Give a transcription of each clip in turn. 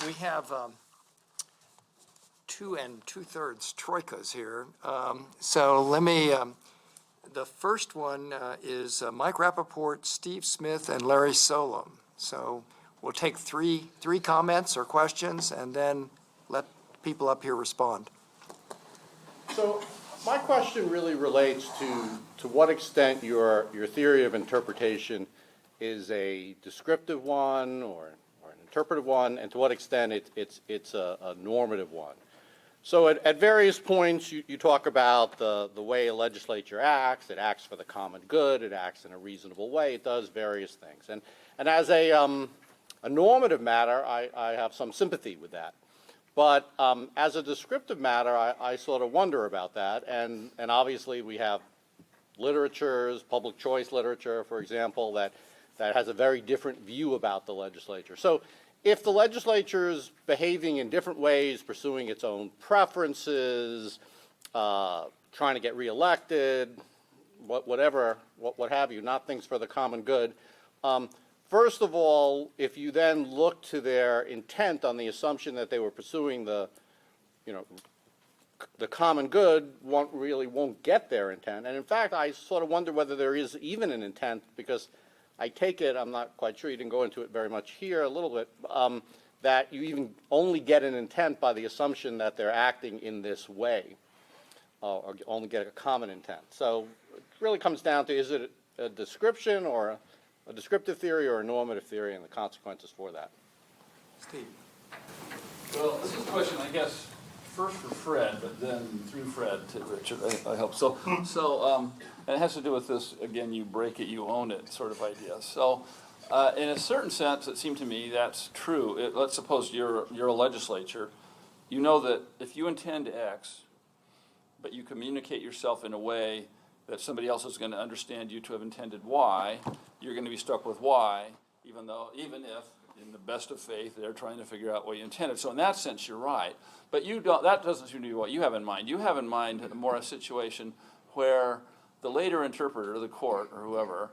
We have 2 2/3 troikas here. So let me, the first one is Mike Rappaport, Steve Smith, and Larry Solom. So we'll take three comments or questions and then let people up here respond. So my question really relates to what extent your theory of interpretation is a descriptive one or an interpretive one, and to what extent it's a normative one. So at various points you talk about the way a legislature acts. It acts for the common good. It acts in a reasonable way. It does various things. And as a normative matter, I have some sympathy with that. But as a descriptive matter, I sort of wonder about that. And obviously we have literatures, public choice literature, for example, that has a very different view about the legislature. So if the legislature is behaving in different ways, pursuing its own preferences, trying to get reelected, what have you, not things for the common good, first of all, if you then look to their intent on the assumption that they were pursuing the common good, won't get their intent. And in fact, I sort of wonder whether there is even an intent, because I take it, I'm not quite sure, you didn't go into it very much here, a little bit, that you even only get an intent by the assumption that they're acting in this way, or only get a common intent. So it really comes down to, is it a description or a descriptive theory or a normative theory, and the consequences for that? Steve. Well, this is a question, I guess, first for Fred, but then through Fred to Richard, I hope. So, and it has to do with this, again, you break it, you own it sort of idea. So in a certain sense, it seemed to me that's true. Let's suppose you're a legislature. You know that if you intend X, but you communicate yourself in a way that somebody else is going to understand you to have intended Y, you're going to be stuck with Y, even if, in the best of faith, they're trying to figure out what you intended. So in that sense, you're right. But that doesn't seem to be what you have in mind. You have in mind more a situation where the later interpreter, the court or whoever,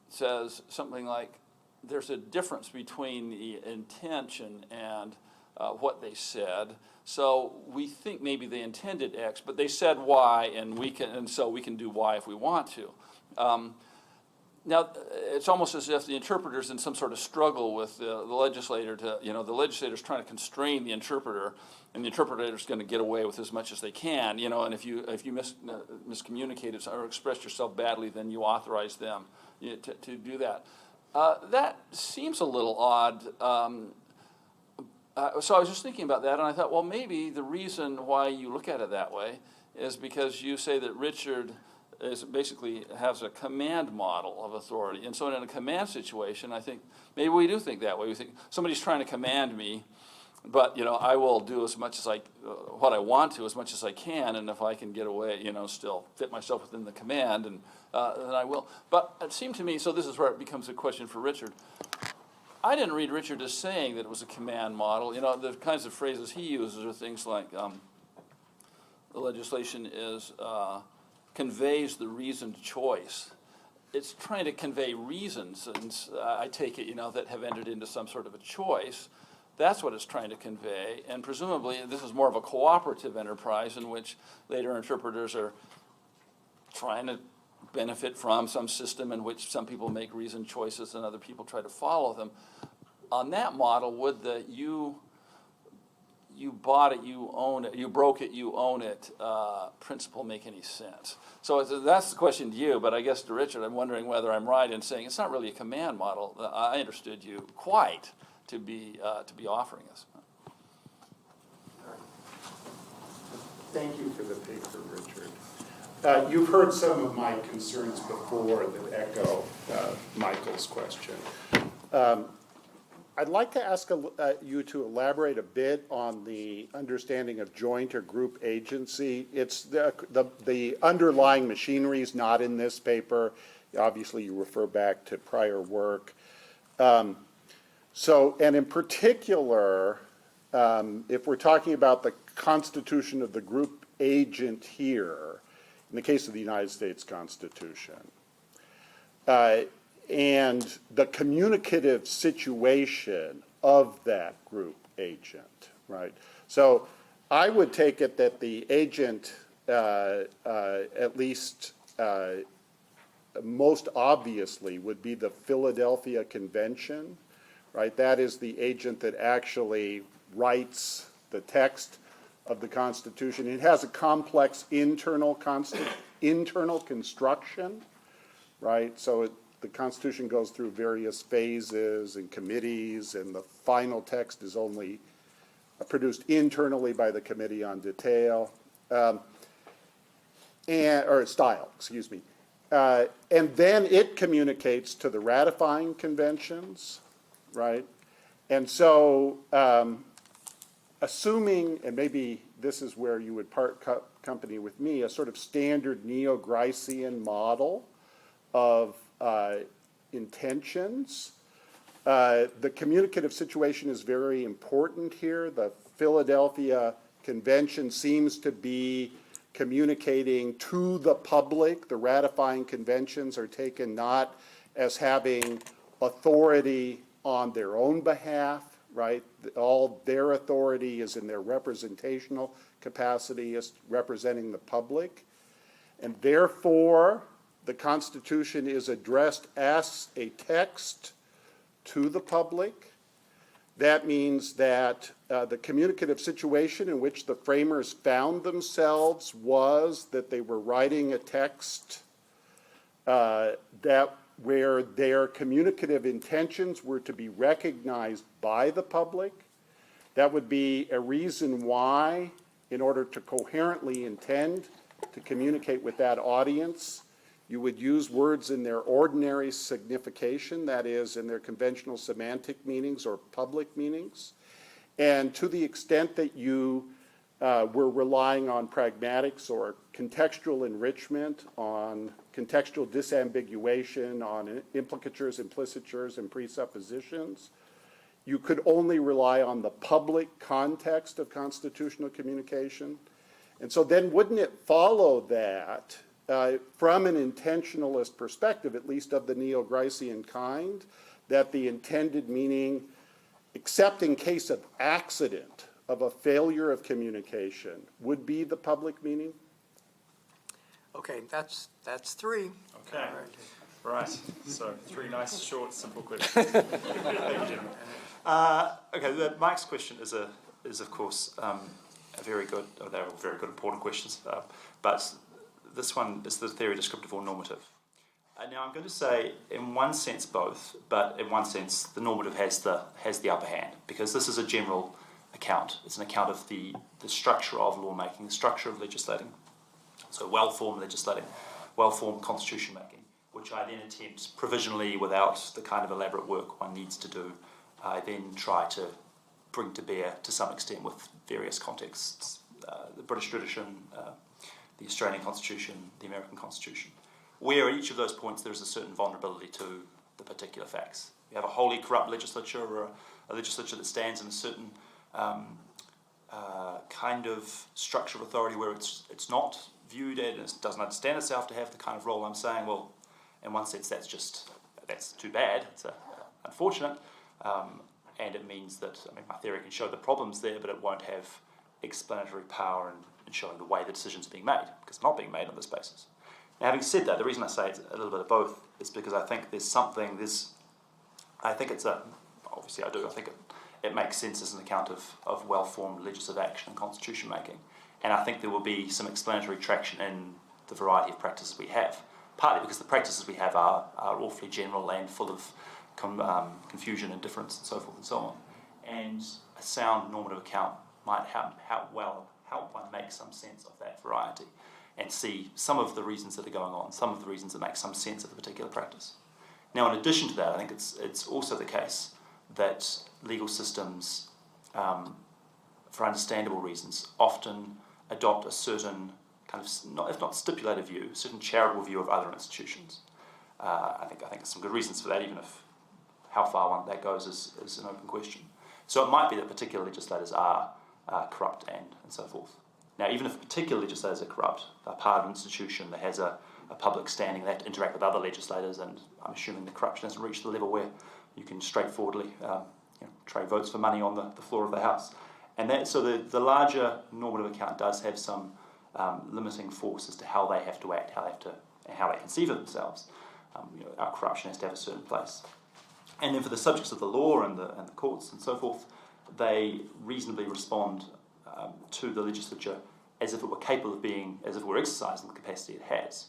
says something like, there's a difference between the intention and what they said. So we think maybe they intended X, but they said Y, and so we can do Y if we want to. Now, it's almost as if the interpreter's in some sort of struggle with the legislator the legislator's trying to constrain the interpreter, and the interpreter's going to get away with as much as they can, and if you miscommunicate it or express yourself badly, then you authorize them to do that. That seems a little odd. So I was just thinking about that, and I thought, well, maybe the reason why you look at it that way is because you say that Richard basically has a command model of authority. And so in a command situation, I think maybe we do think that way. We think somebody's trying to command me, but I will do as much as what I want to, as much as I can, and if I can get away, still fit myself within the command, and then I will. But it seemed to me, so this is where it becomes a question for Richard. I didn't read Richard as saying that it was a command model. The kinds of phrases he uses are things like the legislation conveys the reasoned choice. It's trying to convey reasons, and I take it, that have entered into some sort of a choice. That's what it's trying to convey, and presumably this is more of a cooperative enterprise in which later interpreters are trying to benefit from some system in which some people make reasoned choices and other people try to follow them. On that model, would the you bought it, you own it, you broke it, you own it principle make any sense? So that's the question to you, but I guess to Richard, I'm wondering whether I'm right in saying it's not really a command model. I understood you quite to be offering us. Thank you for the paper, Richard. You've heard some of my concerns before that echo Michael's question. I'd like to ask you to elaborate a bit on the understanding of joint or group agency. It's the underlying machinery is not in this paper. Obviously, you refer back to prior work. And in particular, if we're talking about the constitution of the group agent here, in the case of the United States Constitution, and the communicative situation of that group agent, right? So I would take it that the agent, at least most obviously, would be the Philadelphia Convention, right? That is the agent that actually writes the text of the Constitution. It has a complex internal construction, right? So the Constitution goes through various phases and committees, and the final text is only produced internally by the Committee on Detail, or Style, excuse me. And then it communicates to the ratifying conventions, right? And so, assuming, and maybe this is where you would part company with me, a sort of standard Neo-Gricean model of intentions. The communicative situation is very important here. The Philadelphia Convention seems to be communicating to the public. The ratifying conventions are taken not as having authority on their own behalf, right? All their authority is in their representational capacity as representing the public. And therefore, the Constitution is addressed as a text to the public. That means that the communicative situation in which the framers found themselves was that they were writing a text where their communicative intentions were to be recognized by the public. That would be a reason why, in order to coherently intend to communicate with that audience, you would use words in their ordinary signification, that is, in their conventional semantic meanings or public meanings. And to the extent that you were relying on pragmatics or contextual enrichment, on contextual disambiguation, on implicatures, implicitures, and presuppositions, you could only rely on the public context of constitutional communication. And so then wouldn't it follow that from an intentionalist perspective, at least of the Neo-Gricean kind, that the intended meaning, except in case of accident, of a failure of communication, would be the public meaning? Okay, that's three. Okay, right. So 3 nice, short, simple questions. Thank you, Jim. Okay, Mike's question is of course a very good. They're all very good, important questions. But this one is the theory descriptive or normative. Now I'm going to say, in one sense, both, but in one sense, the normative has the upper hand, because this is a general account. It's an account of the structure of lawmaking, the structure of legislating. So well-formed legislating, well-formed constitution making, which I then attempt provisionally, without the kind of elaborate work one needs to do. I then try to bring to bear, to some extent, with various contexts, the British tradition, the Australian Constitution, the American Constitution, where at each of those points there is a certain vulnerability to the particular facts. You have a wholly corrupt legislature, or a legislature that stands in a certain kind of structure of authority where it's not viewed and it doesn't understand itself to have the kind of role I'm saying. Well, in one sense, that's too bad. It's unfortunate, and it means that, I mean, my theory can show the problems there, but it won't have explanatory power in showing the way the decisions are being made, because they're not being made on this basis. Now, having said that, the reason I say it's a little bit of both is because I think I think it makes sense as an account of well-formed legislative action and constitution making. And I think there will be some explanatory traction in the variety of practices we have, partly because the practices we have are awfully general and full of confusion and difference and so forth and so on. And a sound normative account might help one make some sense of that variety and see some of the reasons that are going on, some of the reasons that make some sense of a particular practice. Now, in addition to that, I think it's also the case that legal systems, for understandable reasons, often adopt a certain kind of, if not stipulated view, a certain charitable view of other institutions. I think there's some good reasons for that, even if how far that goes is an open question. So it might be that particular legislators are corrupt and so forth. Now, even if particular legislators are corrupt, they're part of an institution that has a public standing, they have to interact with other legislators, and I'm assuming the corruption hasn't reached the level where you can straightforwardly trade votes for money on the floor of the House. And so the larger normative account does have some limiting force as to how they have to act, how they conceive of themselves. Our corruption has to have a certain place. And then for the subjects of the law and the courts and so forth, they reasonably respond to the legislature as if it were capable of being, as if it were exercising the capacity it has,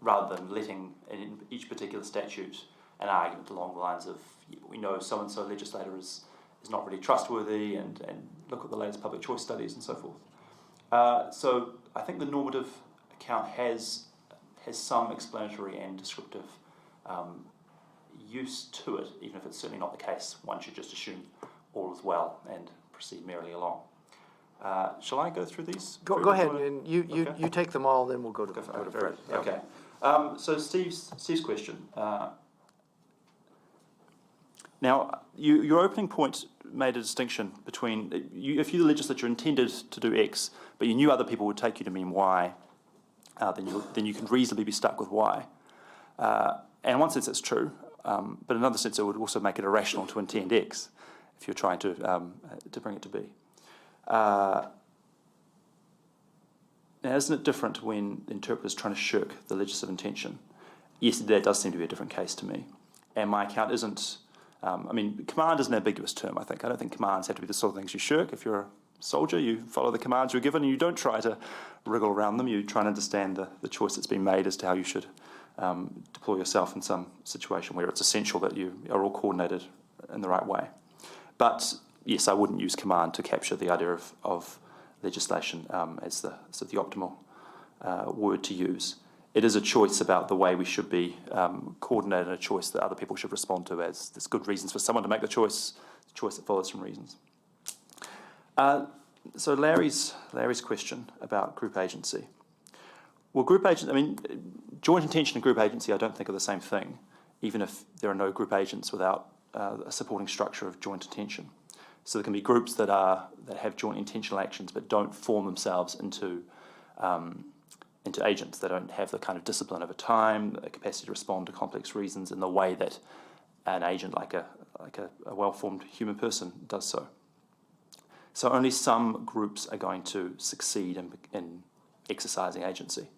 rather than letting in each particular statute an argument along the lines of, we know so-and-so legislator is not really trustworthy, and look at the latest public choice studies and so forth. So I think the normative account has some explanatory and descriptive use to it, even if it's certainly not the case. One should just assume all is well and proceed merrily along. Shall I go through these? Go ahead, and you take them all, then we'll go to Fred. Yeah. Okay. So Steve's question. Now, your opening point made a distinction between, if you, the legislature, intended to do X, but you knew other people would take you to mean Y, then you can reasonably be stuck with Y. And in one sense that's true, but in another sense it would also make it irrational to intend X if you're trying to bring it to be. Now, isn't it different when the interpreter is trying to shirk the legislative intention? Yes, that does seem to be a different case to me. And my account isn't, command is an ambiguous term, I think. I don't think commands have to be the sort of things you shirk. If you're a soldier, you follow the commands you're given and you don't try to wriggle around them. You try and understand the choice that's been made as to how you should deploy yourself in some situation where it's essential that you are all coordinated in the right way. But yes, I wouldn't use command to capture the idea of legislation as the optimal word to use. It is a choice about the way we should be coordinated, and a choice that other people should respond to, as there's good reasons for someone to make the choice that follows from reasons. So Larry's question about group agency. Well, joint intention and group agency I don't think are the same thing, even if there are no group agents without a supporting structure of joint intention. So there can be groups that have joint intentional actions but don't form themselves into agents. They don't have the kind of discipline over time, the capacity to respond to complex reasons in the way that an agent like a well-formed human person does so. So only some groups are going to succeed in exercising agency.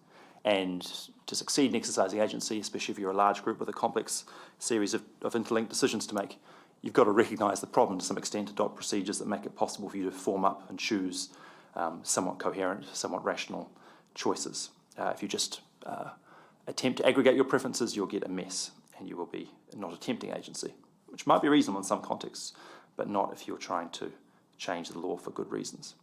And to succeed in exercising agency, especially if you're a large group with a complex series of interlinked decisions to make, you've got to recognise the problem to some extent, adopt procedures that make it possible for you to form up and choose somewhat coherent, somewhat rational choices. If you just attempt to aggregate your preferences, you'll get a mess, and you will be not attempting agency, which might be reasonable in some contexts, but not if you're trying to change the law for good reasons.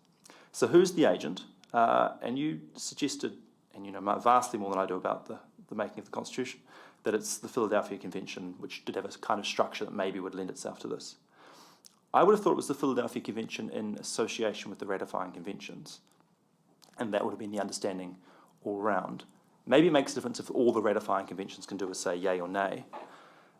So who's the agent? And you suggested, and you know vastly more than I do about the making of the Constitution, that it's the Philadelphia Convention, which did have a kind of structure that maybe would lend itself to this. I would have thought it was the Philadelphia Convention in association with the ratifying conventions, and that would have been the understanding all round. Maybe it makes a difference if all the ratifying conventions can do is say yay or nay,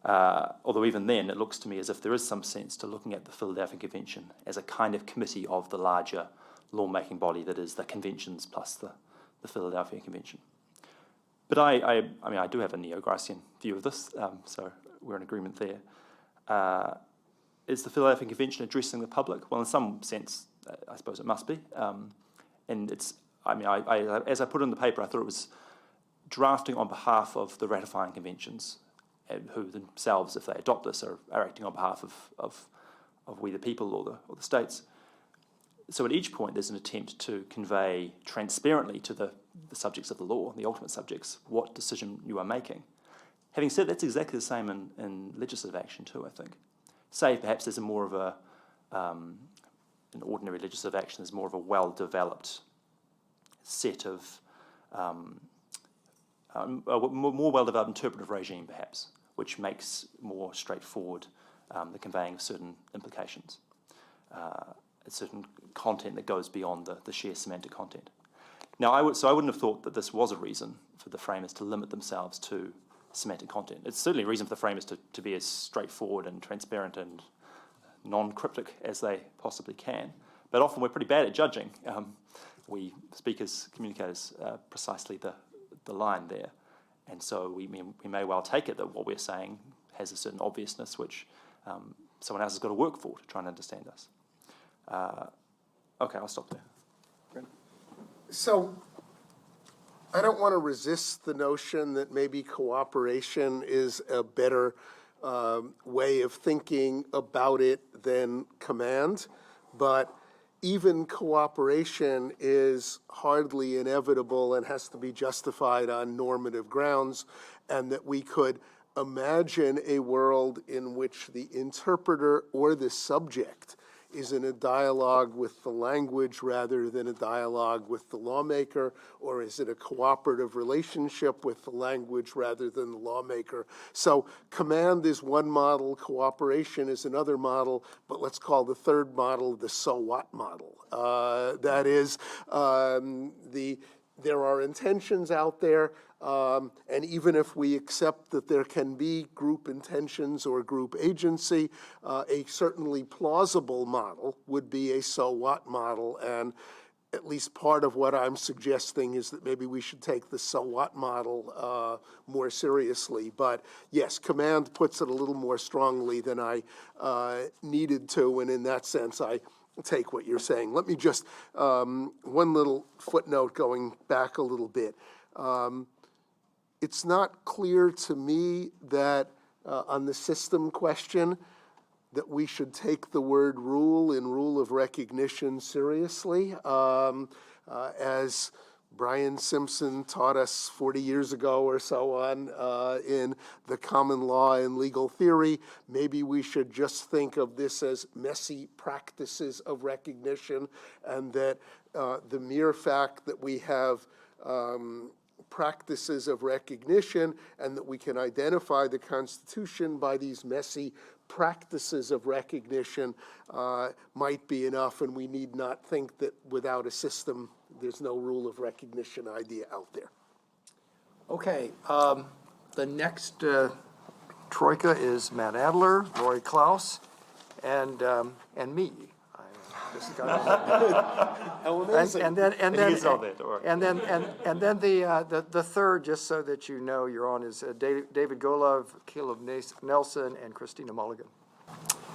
although even then it looks to me as if there is some sense to looking at the Philadelphia Convention as a kind of committee of the larger lawmaking body that is the conventions plus the Philadelphia Convention. But I do have a neo-Gricean view of this, so we're in agreement there. Is the Philadelphia Convention addressing the public? Well, in some sense, I suppose it must be. And it's, as I put in the paper, I thought it was drafting on behalf of the ratifying conventions, who themselves, if they adopt this, are acting on behalf of we the people or the states. So at each point, there's an attempt to convey transparently to the subjects of the law, the ultimate subjects, what decision you are making. Having said that's exactly the same in legislative action too, I think. Say perhaps there's more of in ordinary legislative action, there's more of a well-developed set of, a more well-developed interpretive regime perhaps, which makes more straightforward the conveying of certain implications. A certain content that goes beyond the sheer semantic content. Now, I wouldn't have thought that this was a reason for the framers to limit themselves to semantic content. It's certainly a reason for the framers to be as straightforward and transparent and non-cryptic as they possibly can. But often we're pretty bad at judging. We speakers, communicators, precisely the line there. And so we may well take it that what we're saying has a certain obviousness which someone else has got to work for to try and understand us. Okay, I'll stop there. So I don't want to resist the notion that maybe cooperation is a better way of thinking about it than command, but even cooperation is hardly inevitable and has to be justified on normative grounds, and that we could imagine a world in which the interpreter or the subject is in a dialogue with the language rather than a dialogue with the lawmaker, or is it a cooperative relationship with the language rather than the lawmaker? So command is one model, cooperation is another model, but let's call the third model the so what model. That is, there are intentions out there, and even if we accept that there can be group intentions or group agency, a certainly plausible model would be a so what model. And at least part of what I'm suggesting is that maybe we should take the so what model more seriously. But yes, command puts it a little more strongly than I needed to, and in that sense, I take what you're saying. Let me just, one little footnote going back a little bit. It's not clear to me that on the system question that we should take the word rule in rule of recognition seriously. As Brian Simpson taught us 40 years ago or so on in the common law and legal theory, maybe we should just think of this as messy practices of recognition, and that the mere fact that we have practices of recognition and that we can identify the Constitution by these messy practices of recognition might be enough, and we need not think that without a system there's no rule of recognition idea out there. Okay, the next troika is Matt Adler, Lori Klaus, and me. I just got He's on there, don't worry. and then the third, just so that you know, you're on, is David Golov, Caleb Nelson, and Christina Mulligan.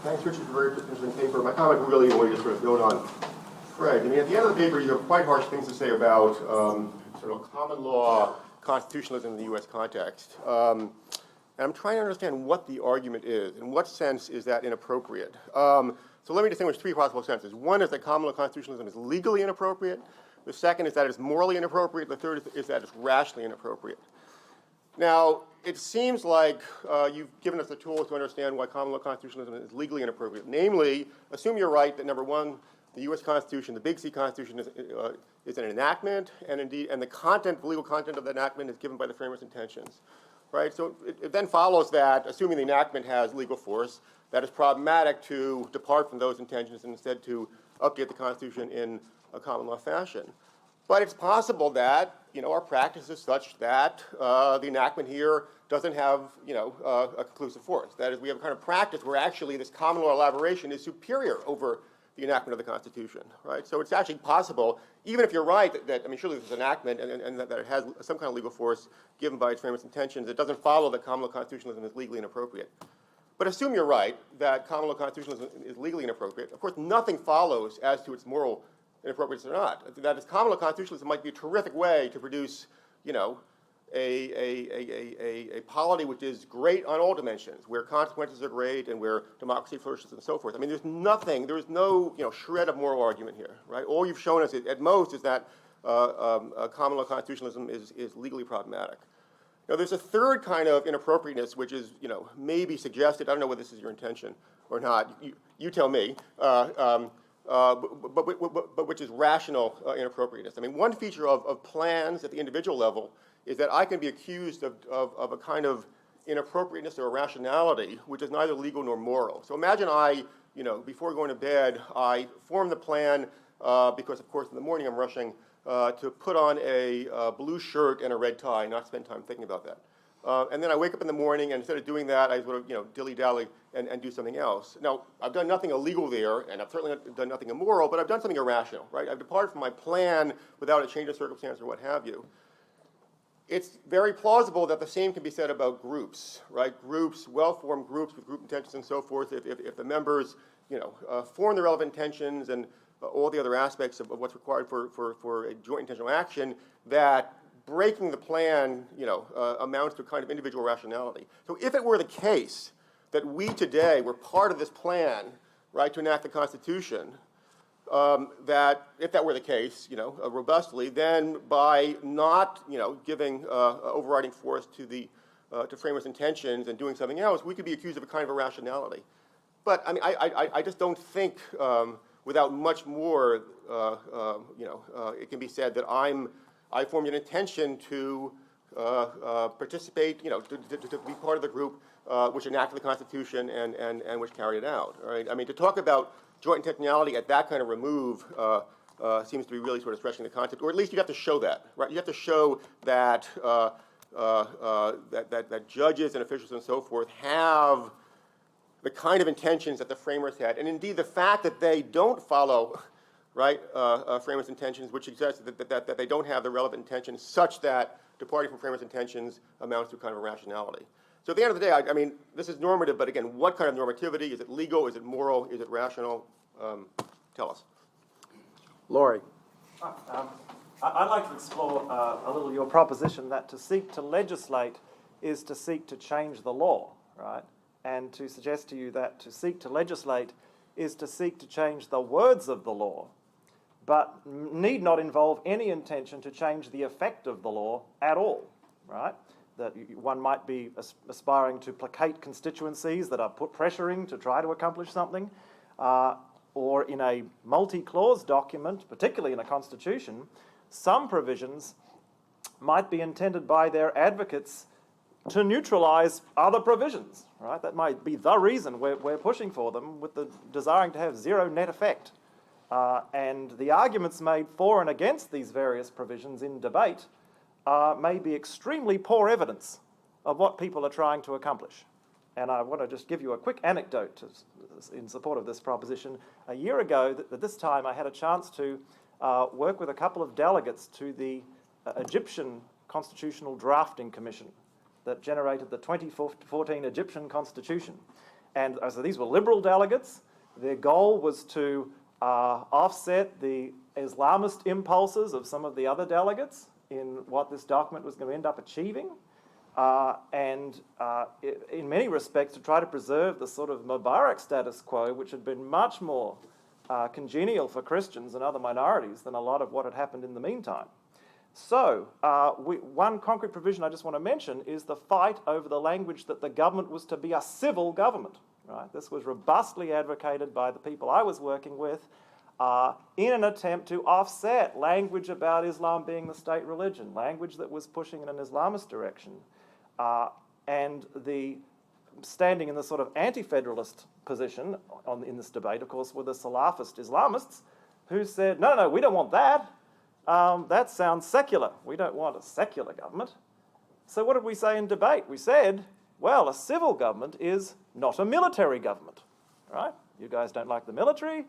Thanks, Richard, for a very interesting paper. My comment really only just sort of build on Fred. I mean, at the end of the paper, you have quite harsh things to say about sort of common law constitutionalism in the U.S. context. And I'm trying to understand what the argument is. In what sense is that inappropriate? So let me distinguish three possible senses. One is that common law constitutionalism is legally inappropriate. The second is that it's morally inappropriate. The third is that it's rationally inappropriate. Now, it seems like you've given us the tools to understand why common law constitutionalism is legally inappropriate. Namely, assume you're right that number one, the U.S. Constitution, the Big C Constitution, is an enactment, and indeed, and the content, the legal content of the enactment is given by the framers' intentions, right? So it then follows that, assuming the enactment has legal force, that it's problematic to depart from those intentions and instead to update the Constitution in a common law fashion. But it's possible that, our practice is such that the enactment here doesn't have, a conclusive force. That is, we have a kind of practice where actually this common law elaboration is superior over the enactment of the Constitution, right? So it's actually possible, even if you're right that surely this is an enactment and that it has some kind of legal force given by its framers' intentions, it doesn't follow that common law constitutionalism is legally inappropriate. But assume you're right that common law constitutionalism is legally inappropriate. Of course, nothing follows as to its moral inappropriateness or not. That is, common law constitutionalism might be a terrific way to produce, a polity which is great on all dimensions, where consequences are great and where democracy flourishes and so forth. I mean, there is no shred of moral argument here, right? All you've shown us at most is that common law constitutionalism is legally problematic. Now, there's a third kind of inappropriateness which is, maybe suggested. I don't know whether this is your intention or not. You tell me. But which is rational inappropriateness. I mean, one feature of plans at the individual level is that I can be accused of a kind of inappropriateness or irrationality which is neither legal nor moral. So imagine before going to bed, I form the plan because, of course, in the morning I'm rushing to put on a blue shirt and a red tie, not spend time thinking about that. And then I wake up in the morning, and instead of doing that, I sort of, dilly-dally and do something else. Now, I've done nothing illegal there, and I've certainly done nothing immoral, but I've done something irrational, right? I've departed from my plan without a change of circumstance or what have you. it's very plausible that the same can be said about groups, right? Groups, well-formed groups with group intentions and so forth, if the members, form the relevant intentions and all the other aspects of what's required for a joint intentional action, that breaking the plan, amounts to a kind of individual rationality. So if it were the case that we today were part of this plan, right, to enact the Constitution, that if that were the case, robustly, then by not, giving overriding force to framers' intentions and doing something else, we could be accused of a kind of irrationality. But I mean, I just don't think, without much more, it can be said that I formed an intention to participate, to be part of the group which enacted the Constitution and which carried it out. Right? I mean, to talk about joint intentionality at that kind of remove seems to be really sort of stretching the concept, or at least you have to show that, right? You have to show that that judges and officials and so forth have the kind of intentions that the framers had, and indeed the fact that they don't follow, right, framers' intentions, which suggests that they don't have the relevant intentions, such that departing from framers' intentions amounts to kind of irrationality. So at the end of the day, I mean, this is normative, but again, what kind of normativity? Is it legal? Is it moral? Is it rational? Tell us. Laurie. I'd like to explore a little your proposition that to seek to legislate is to seek to change the law, right? And to suggest to you that to seek to legislate is to seek to change the words of the law, but need not involve any intention to change the effect of the law at all, right? That one might be aspiring to placate constituencies that are pressuring to try to accomplish something, or in a multi-clause document, particularly in a constitution, some provisions might be intended by their advocates to neutralize other provisions, right? That might be the reason we're pushing for them, with the desiring to have zero net effect. And the arguments made for and against these various provisions in debate may be extremely poor evidence of what people are trying to accomplish. And I want to just give you a quick anecdote in support of this proposition. A year ago, at this time, I had a chance to work with a couple of delegates to the Egyptian Constitutional Drafting Commission that generated the 2014 Egyptian Constitution. And so these were liberal delegates. Their goal was to offset the Islamist impulses of some of the other delegates in what this document was going to end up achieving, and in many respects to try to preserve the sort of Mubarak status quo, which had been much more congenial for Christians and other minorities than a lot of what had happened in the meantime. So one concrete provision I just want to mention is the fight over the language that the government was to be a civil government. Right? This was robustly advocated by the people I was working with in an attempt to offset language about Islam being the state religion, language that was pushing in an Islamist direction. And the standing in the sort of anti-federalist position in this debate, of course, were the Salafist Islamists who said, no, we don't want that. That sounds secular. We don't want a secular government. So what did we say in debate? We said, well, a civil government is not a military government, right? You guys don't like the military,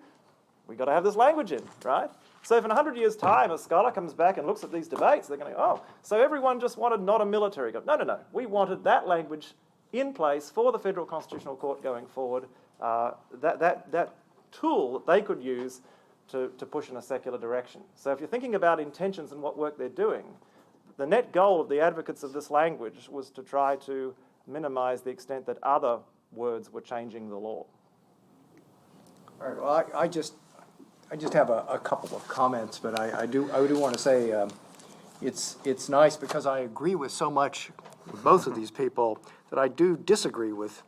we've got to have this language in, right? So if in 100 years' time a scholar comes back and looks at these debates, they're going to go, oh, so everyone just wanted not a military government. No. We wanted that language in place for the Federal Constitutional Court going forward, that tool that they could use to push in a secular direction. So if you're thinking about intentions and what work they're doing, the net goal of the advocates of this language was to try to minimize the extent that other words were changing the law. All right, well, I just have a couple of comments, but I do want to say it's nice because I agree with so much with both of these people that I do disagree with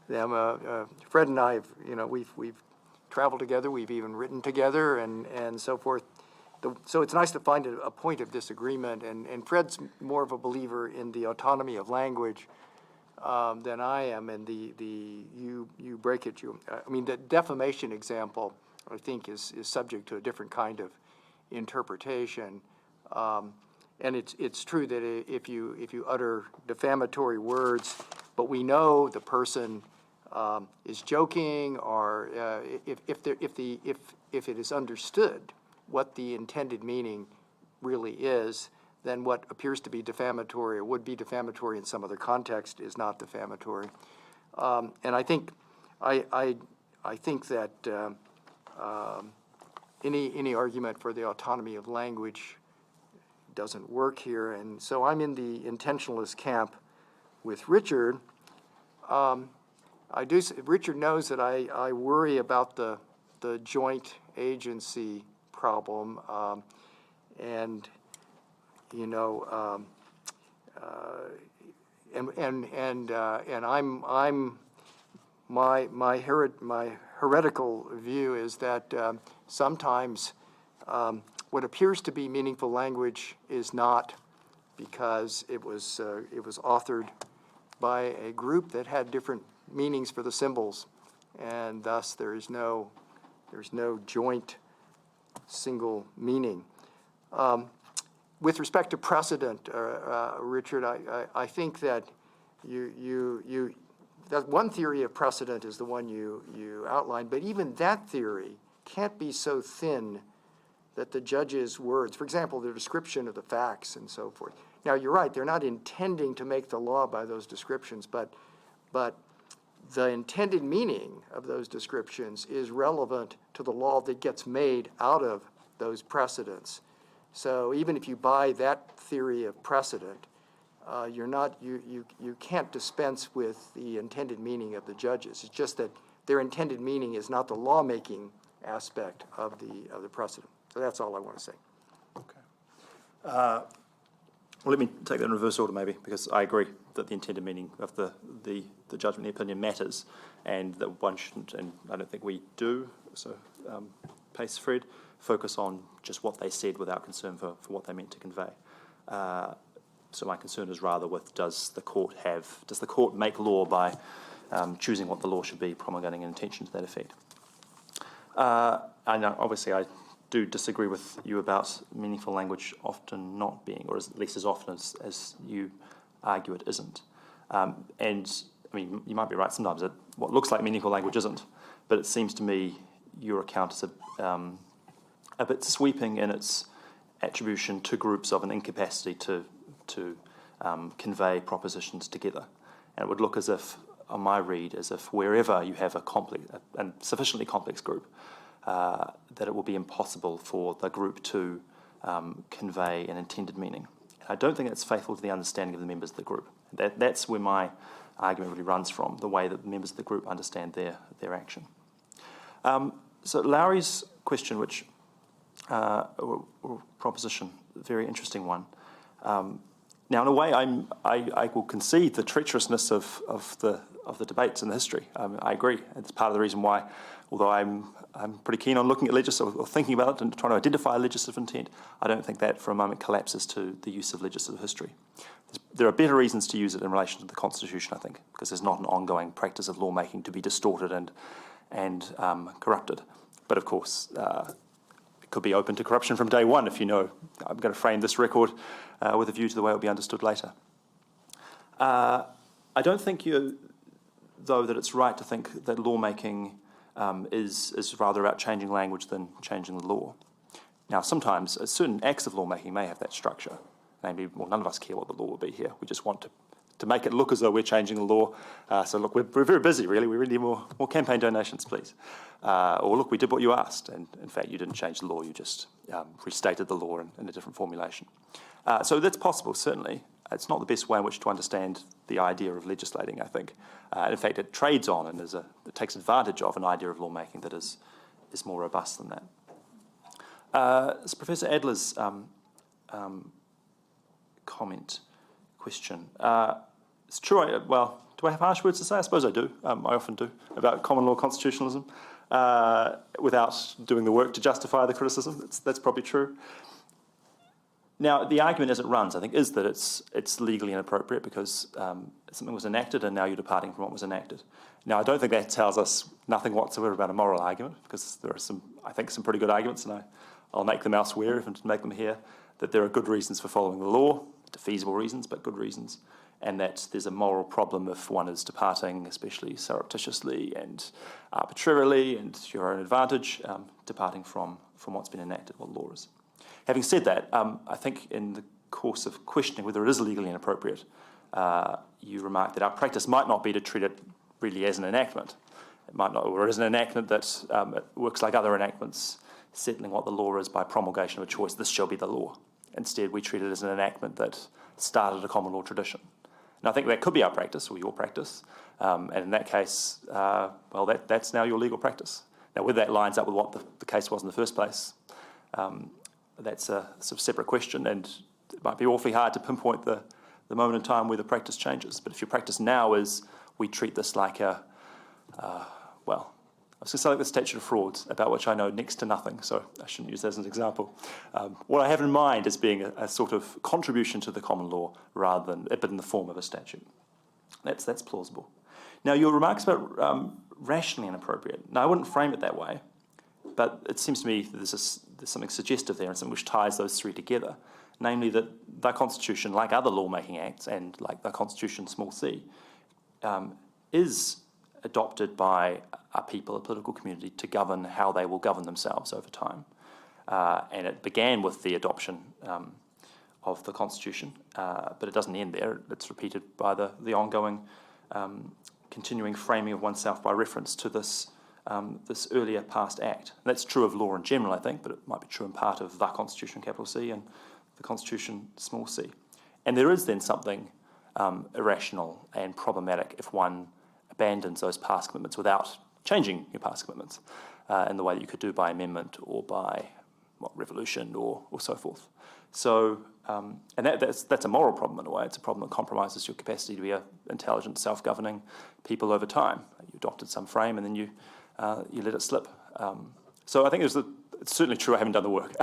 them. Fred and I, we've traveled together, we've even written together, and so forth. So it's nice to find a point of disagreement, and Fred's more of a believer in the autonomy of language than I am, and you break it. The defamation example, I think, is subject to a different kind of interpretation, and it's true that if you utter defamatory words, but we know the person is joking, or if it is understood what the intended meaning really is, then what appears to be defamatory or would be defamatory in some other context is not defamatory. And I think that any argument for the autonomy of language doesn't work here, and so I'm in the intentionalist camp with Richard. Richard knows that I worry about the joint agency problem, and you know, and I'm my heretical view is that sometimes what appears to be meaningful language is not, because it was authored by a group that had different meanings for the symbols, and thus there's no joint single meaning. With respect to precedent, Richard, I think that that one theory of precedent is the one you outlined, but even that theory can't be so thin that the judge's words, for example, the description of the facts and so forth. Now, you're right, they're not intending to make the law by those descriptions, but the intended meaning of those descriptions is relevant to the law that gets made out of those precedents. So even if you buy that theory of precedent, you can't dispense with the intended meaning of the judges. It's just that their intended meaning is not the lawmaking aspect of the precedent. So that's all I want to say. Okay. Well, let me take that in reverse order maybe, because I agree that the intended meaning of the judgment, the opinion matters, and that one shouldn't, and I don't think we do, so pace Fred, focus on just what they said without concern for what they meant to convey. So my concern is rather with does the court make law by choosing what the law should be, promulgating an intention to that effect. I know, obviously, I do disagree with you about meaningful language often not being, or at least as often as you argue it isn't. And, I mean, you might be right sometimes that what looks like meaningful language isn't, but it seems to me your account is a bit sweeping in its attribution to groups of an incapacity to convey propositions together. And it would look as if, on my read, as if wherever you have a sufficiently complex group, that it will be impossible for the group to convey an intended meaning. And I don't think that's faithful to the understanding of the members of the group. That's where my argument really runs from, the way that the members of the group understand their action. So Lowry's question, which or proposition, very interesting one. Now, in a way, I will concede the treacherousness of the debates in the history. I agree. It's part of the reason why, although I'm pretty keen on looking at legislative or thinking about it and trying to identify legislative intent, I don't think that for a moment collapses to the use of legislative history. There are better reasons to use it in relation to the Constitution, I think, because there's not an ongoing practice of lawmaking to be distorted and corrupted. But of course, it could be open to corruption from day one if you know, I'm going to frame this record with a view to the way it will be understood later. I don't think though, that it's right to think that lawmaking is rather about changing language than changing the law. Now, sometimes certain acts of lawmaking may have that structure. Namely, well, none of us care what the law will be here. We just want to make it look as though we're changing the law. So look, we're very busy, really. We really need more campaign donations, please. Or look, we did what you asked, and in fact, you didn't change the law. You just restated the law in a different formulation. So that's possible, certainly. It's not the best way in which to understand the idea of legislating, I think. In fact, it trades on and it takes advantage of an idea of lawmaking that is more robust than that. It's Professor Adler's question. It's true, do I have harsh words to say? I suppose I do. I often do, about common law constitutionalism, without doing the work to justify the criticism. That's probably true. Now, the argument as it runs, I think, is that it's legally inappropriate because something was enacted and now you're departing from what was enacted. Now, I don't think that tells us nothing whatsoever about a moral argument, because there are some pretty good arguments, and I'll make them elsewhere if I make them here, that there are good reasons for following the law, feasible reasons, but good reasons, and that there's a moral problem if one is departing, especially surreptitiously and arbitrarily and to your own advantage, departing from what's been enacted, what law is. Having said that, I think in the course of questioning whether it is legally inappropriate, you remark that our practice might not be to treat it really as an enactment. It might not, or as an enactment that it works like other enactments, settling what the law is by promulgation of a choice. This shall be the law. Instead, we treat it as an enactment that started a common law tradition. And I think that could be our practice or your practice. And in that case, well, that's now your legal practice. Now, whether that lines up with what the case was in the first place, that's a sort of separate question, and it might be awfully hard to pinpoint the moment in time where the practice changes. But if your practice now is we treat this like a, well, I was going to say like the statute of frauds, about which I know next to nothing, so I shouldn't use that as an example. What I have in mind is being a sort of contribution to the common law rather than, but in the form of a statute. That's plausible. Now, your remarks about rationally inappropriate. Now, I wouldn't frame it that way, but it seems to me that there's something suggestive there and something which ties those three together, namely that the Constitution, like other lawmaking acts and like the Constitution small c, is adopted by a people, a political community, to govern how they will govern themselves over time. And it began with the adoption of the Constitution, but it doesn't end there. It's repeated by the ongoing continuing framing of oneself by reference to this earlier past act. And that's true of law in general, I think, but it might be true in part of the Constitution, capital C, and the Constitution, small c. And there is then something irrational and problematic if one abandons those past commitments without changing your past commitments in the way that you could do by amendment or by revolution or so forth. So, and that's a moral problem in a way. It's a problem that compromises your capacity to be an intelligent, self-governing people over time. You adopted some frame and then you let it slip. So I think it's certainly true I haven't done the work,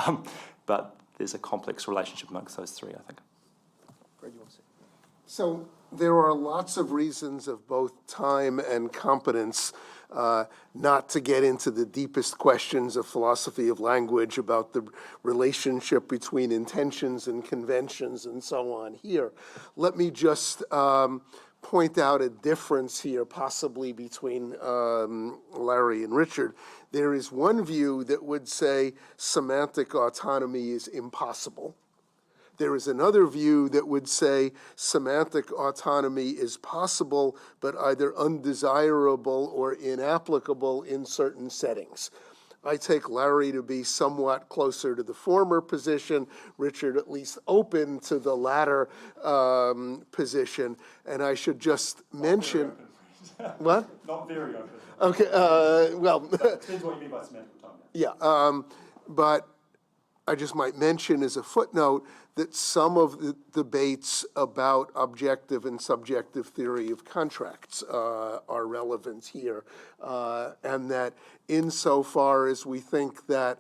but there's a complex relationship amongst those three, I think. Fred, you want to say? So there are lots of reasons of both time and competence not to get into the deepest questions of philosophy of language about the relationship between intentions and conventions and so on here. Let me just point out a difference here, possibly between Larry and Richard. There is one view that would say semantic autonomy is impossible. There is another view that would say semantic autonomy is possible, but either undesirable or inapplicable in certain settings. I take Larry to be somewhat closer to the former position, Richard at least open to the latter position, and I should just mention... What? Not very open. Okay, well... Depends what you mean by semantic autonomy. Yeah, but I just might mention as a footnote that some of the debates about objective and subjective theory of contracts are relevant here, and that insofar as we think that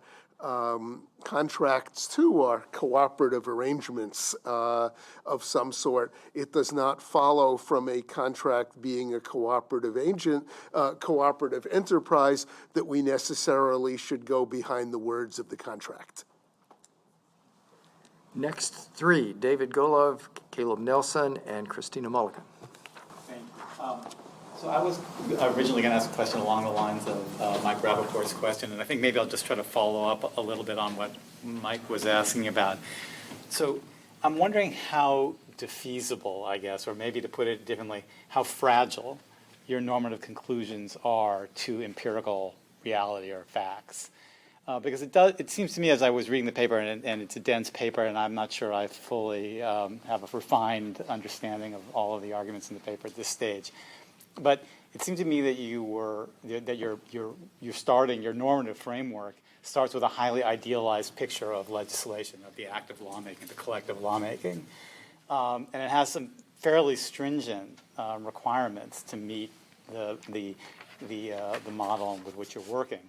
contracts too are cooperative arrangements of some sort, it does not follow from a contract being a cooperative cooperative enterprise that we necessarily should go behind the words of the contract. Next three, David Golov, Caleb Nelson, and Christina Mulligan. Thank you. So I was originally going to ask a question along the lines of Mike Rappaport's question, and I think maybe I'll just try to follow up a little bit on what Mike was asking about. So I'm wondering how defeasible, I guess, or maybe to put it differently, how fragile your normative conclusions are to empirical reality or facts. Because it seems to me, as I was reading the paper, and it's a dense paper, and I'm not sure I fully have a refined understanding of all of the arguments in the paper at this stage. But it seemed to me that you're starting, your normative framework starts with a highly idealized picture of legislation, of the act of lawmaking, the collective lawmaking. And it has some fairly stringent requirements to meet the model with which you're working.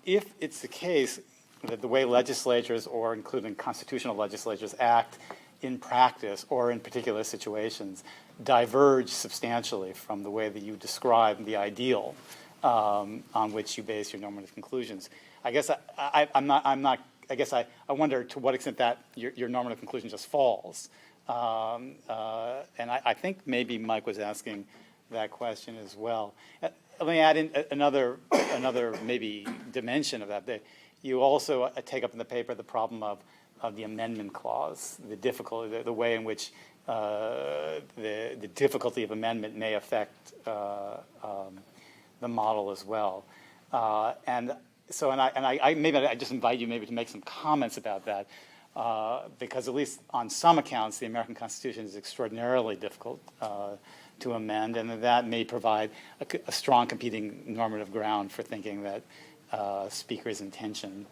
If it's the case that the way legislatures, or including constitutional legislatures, act in practice or in particular situations diverge substantially from the way that you describe the ideal on which you base your normative conclusions, I guess I wonder to what extent that your normative conclusion just falls. And I think maybe Mike was asking that question as well. Let me add in another maybe dimension of that. You also take up in the paper the problem of the amendment clause, the difficulty, the way in which the difficulty of amendment may affect the model as well. And I maybe I just invite you maybe to make some comments about that, because at least on some accounts, the American Constitution is extraordinarily difficult to amend, and that may provide a strong competing normative ground for thinking that speaker's intention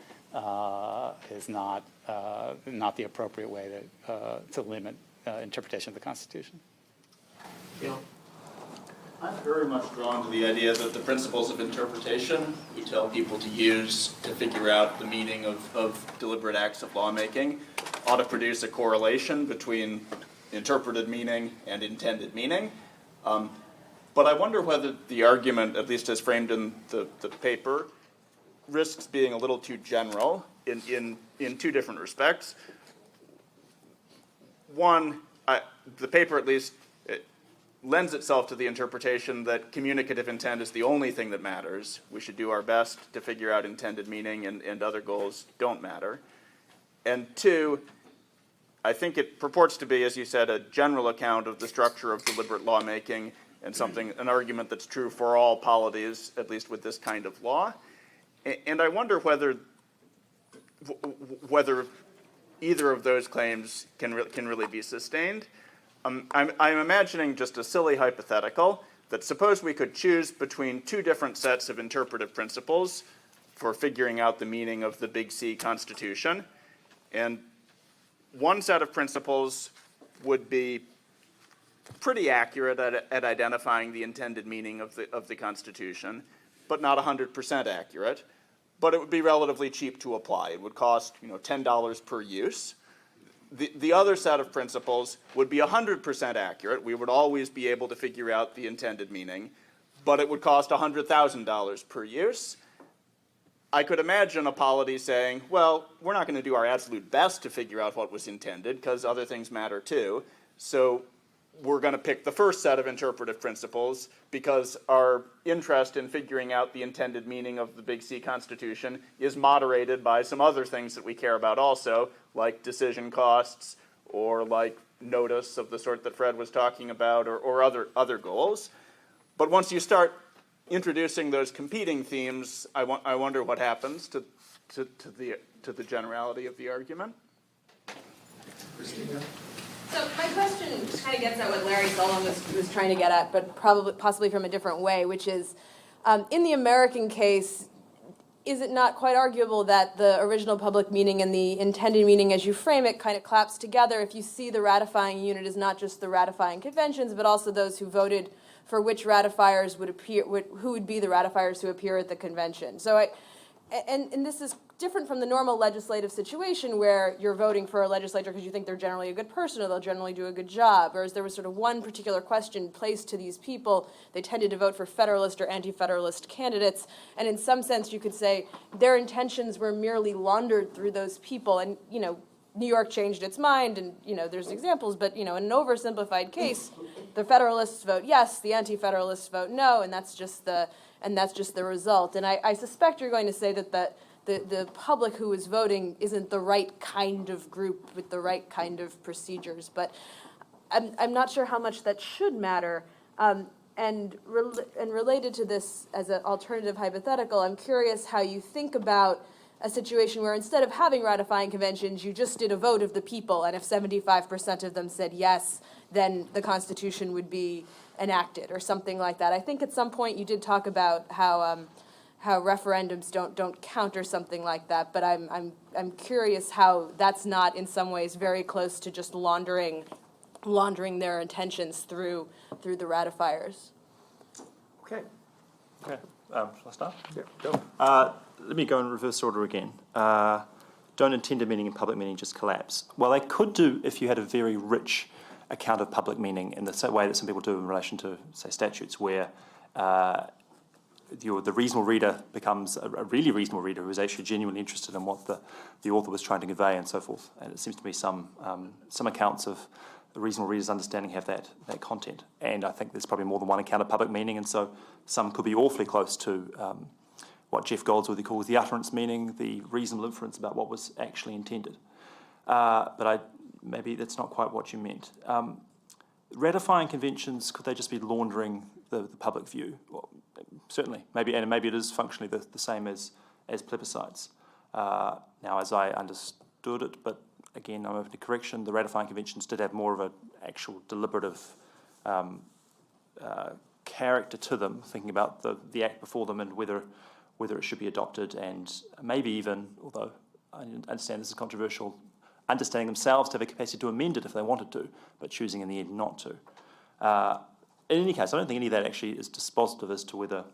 is not the appropriate way to limit interpretation of the Constitution. I'm very much drawn to the idea that the principles of interpretation we tell people to use to figure out the meaning of deliberate acts of lawmaking ought to produce a correlation between interpreted meaning and intended meaning. But I wonder whether the argument, at least as framed in the paper, risks being a little too general in two different respects. One, the paper at least lends itself to the interpretation that communicative intent is the only thing that matters. We should do our best to figure out intended meaning, and other goals don't matter. And two, I think it purports to be, as you said, a general account of the structure of deliberate lawmaking, and an argument that's true for all polities, at least with this kind of law. And I wonder whether either of those claims can really be sustained. I'm imagining just a silly hypothetical that suppose we could choose between two different sets of interpretive principles for figuring out the meaning of the Big C Constitution, and one set of principles would be pretty accurate at identifying the intended meaning of the Constitution, but not 100% accurate. But it would be relatively cheap to apply. It would cost, $10 per use. The other set of principles would be 100% accurate. We would always be able to figure out the intended meaning, but it would cost $100,000 per use. I could imagine a polity saying, well, we're not going to do our absolute best to figure out what was intended because other things matter too. So we're going to pick the first set of interpretive principles because our interest in figuring out the intended meaning of the Big C Constitution is moderated by some other things that we care about also, like decision costs or like notice of the sort that Fred was talking about, or other goals. But once you start introducing those competing themes, I wonder what happens to the generality of the argument. So my question kind of gets at what Larry Solomon was trying to get at, but possibly from a different way, which is, in the American case, is it not quite arguable that the original public meaning and the intended meaning, as you frame it, kind of claps together if you see the ratifying unit as not just the ratifying conventions, but also those who voted for which ratifiers would appear, who would be the ratifiers who appear at the convention? So and this is different from the normal legislative situation where you're voting for a legislator because you think they're generally a good person or they'll generally do a good job, whereas there was sort of one particular question placed to these people. They tended to vote for Federalist or anti-Federalist candidates, and in some sense you could say their intentions were merely laundered through those people, and, New York changed its mind, and, there's examples, but, in an oversimplified case, the Federalists vote yes, the anti-Federalists vote no, and that's just the result. And I suspect you're going to say that the public who is voting isn't the right kind of group with the right kind of procedures, but I'm not sure how much that should matter. And related to this as an alternative hypothetical, I'm curious how you think about a situation where instead of having ratifying conventions, you just did a vote of the people, and if 75% of them said yes, then the Constitution would be enacted or something like that. I think at some point you did talk about how referendums don't count or something like that, but I'm curious how that's not in some ways very close to just laundering their intentions through the ratifiers. Okay. Shall I start? Yeah, go. Let me go in reverse order again. Don't intended meaning and public meaning just collapse? Well, they could do if you had a very rich account of public meaning in the same way that some people do in relation to, say, statutes, where the reasonable reader becomes a really reasonable reader who is actually genuinely interested in what the author was trying to convey and so forth. And it seems to be some accounts of the reasonable reader's understanding have that content. And I think there's probably more than one account of public meaning, and so some could be awfully close to what Jeff Goldsworthy calls the utterance meaning, the reasonable inference about what was actually intended. Maybe that's not quite what you meant. Ratifying conventions, could they just be laundering the public view? Well, certainly, maybe it is functionally the same as plebiscites. Now, as I understood it, but again, I'm open to correction, the ratifying conventions did have more of an actual deliberative character to them, thinking about the act before them and whether it should be adopted, and maybe even, although I understand this is controversial, understanding themselves to have a capacity to amend it if they wanted to, but choosing in the end not to. In any case, I don't think any of that actually is dispositive as to whether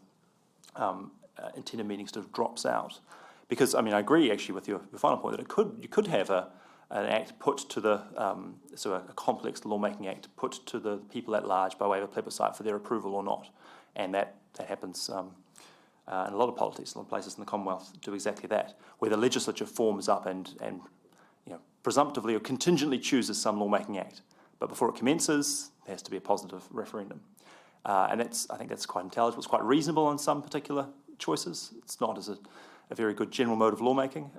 intended meaning sort of drops out. Because, I mean, I agree actually with your final point that you could have an act put to the, so a complex lawmaking act put to the people at large by way of a plebiscite for their approval or not. And that happens in a lot of polities, a lot of places in the Commonwealth do exactly that, where the legislature forms up and presumptively or contingently chooses some lawmaking act. But before it commences, there has to be a positive referendum. And I think that's quite intelligible. It's quite reasonable on some particular choices. It's not as a very good general mode of lawmaking.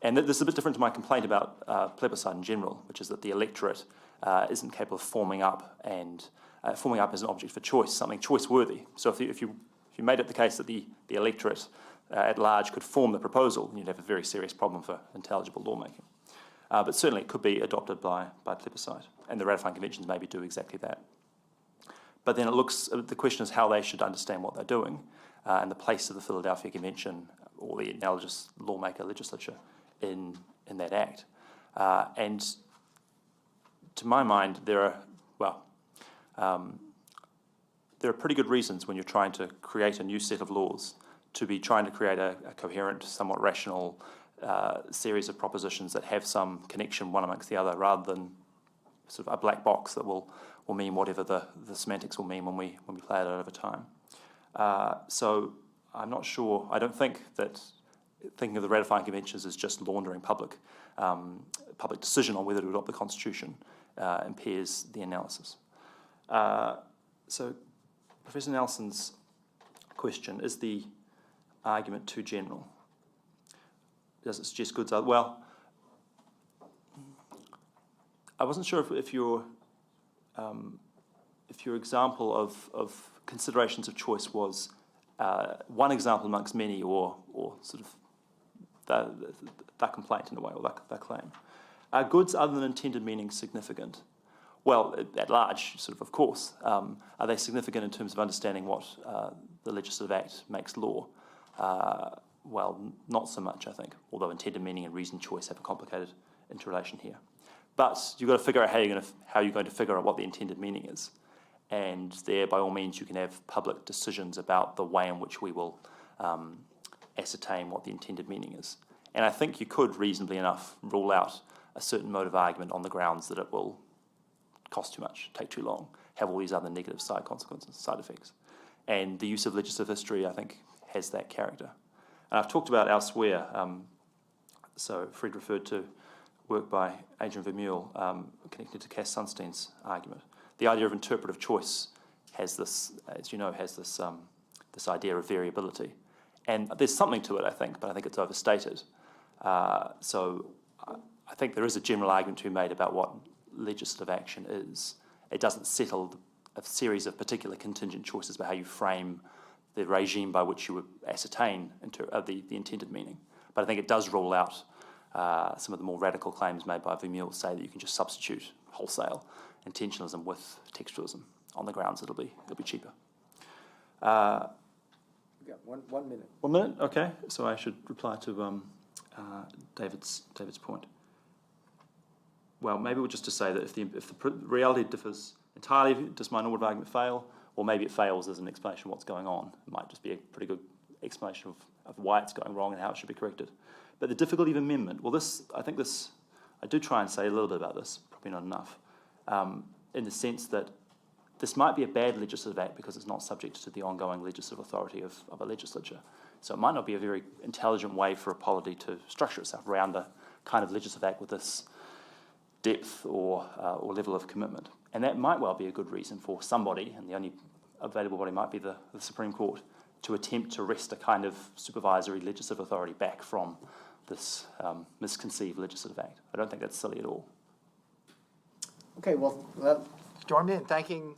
And this is a bit different to my complaint about plebiscite in general, which is that the electorate isn't capable of forming up as an object for choice, something choice-worthy. So if you made it the case that the electorate at large could form the proposal, you'd have a very serious problem for intelligible lawmaking. But certainly it could be adopted by plebiscite, and the ratifying conventions maybe do exactly that. But then the question is how they should understand what they're doing, and the place of the Philadelphia Convention or the analogous lawmaker legislature in that act. And to my mind, there are pretty good reasons when you're trying to create a new set of laws to be trying to create a coherent, somewhat rational series of propositions that have some connection one amongst the other, rather than sort of a black box that will mean whatever the semantics will mean when we play it out over time. So I'm not sure. I don't think that thinking of the ratifying conventions as just laundering public decision on whether to adopt the Constitution impairs the analysis. So Professor Nelson's question, is the argument too general? Does it suggest goods? Well, I wasn't sure if your example of considerations of choice was one example amongst many, or sort of that complaint in a way, or that claim. Are goods other than intended meaning significant? Well, at large, sort of course. Are they significant in terms of understanding what the legislative act makes law? Well, not so much, I think, although intended meaning and reasoned choice have a complicated interrelation here. But you've got to figure out how you're going to figure out what the intended meaning is. And there, by all means, you can have public decisions about the way in which we will ascertain what the intended meaning is. And I think you could reasonably enough rule out a certain mode of argument on the grounds that it will cost too much, take too long, have all these other negative side consequences, side effects. And the use of legislative history, I think, has that character. And I've talked about elsewhere, so Fred referred to work by Adrian Vermeulen connected to Cass Sunstein's argument. The idea of interpretive choice has this, as you know, this idea of variability. And there's something to it, I think, but I think it's overstated. So I think there is a general argument to be made about what legislative action is. It doesn't settle a series of particular contingent choices about how you frame the regime by which you would ascertain the intended meaning. But I think it does rule out some of the more radical claims made by Vermeulen, say that you can just substitute wholesale intentionalism with textualism on the grounds that it'll be cheaper. We've got 1 minute. 1 minute, okay. So I should reply to David's point. Well, maybe we'll just to say that if the reality differs entirely, does my normative argument fail? Or maybe it fails as an explanation of what's going on. It might just be a pretty good explanation of why it's going wrong and how it should be corrected. But the difficulty of amendment, well, I do try and say a little bit about this, probably not enough, in the sense that this might be a bad legislative act because it's not subject to the ongoing legislative authority of a legislature. So it might not be a very intelligent way for a polity to structure itself around the kind of legislative act with this depth or level of commitment. And that might well be a good reason for somebody, and the only available body might be the Supreme Court, to attempt to wrest a kind of supervisory legislative authority back from this misconceived legislative act. I don't think that's silly at all. Okay, well, that, Join me in thanking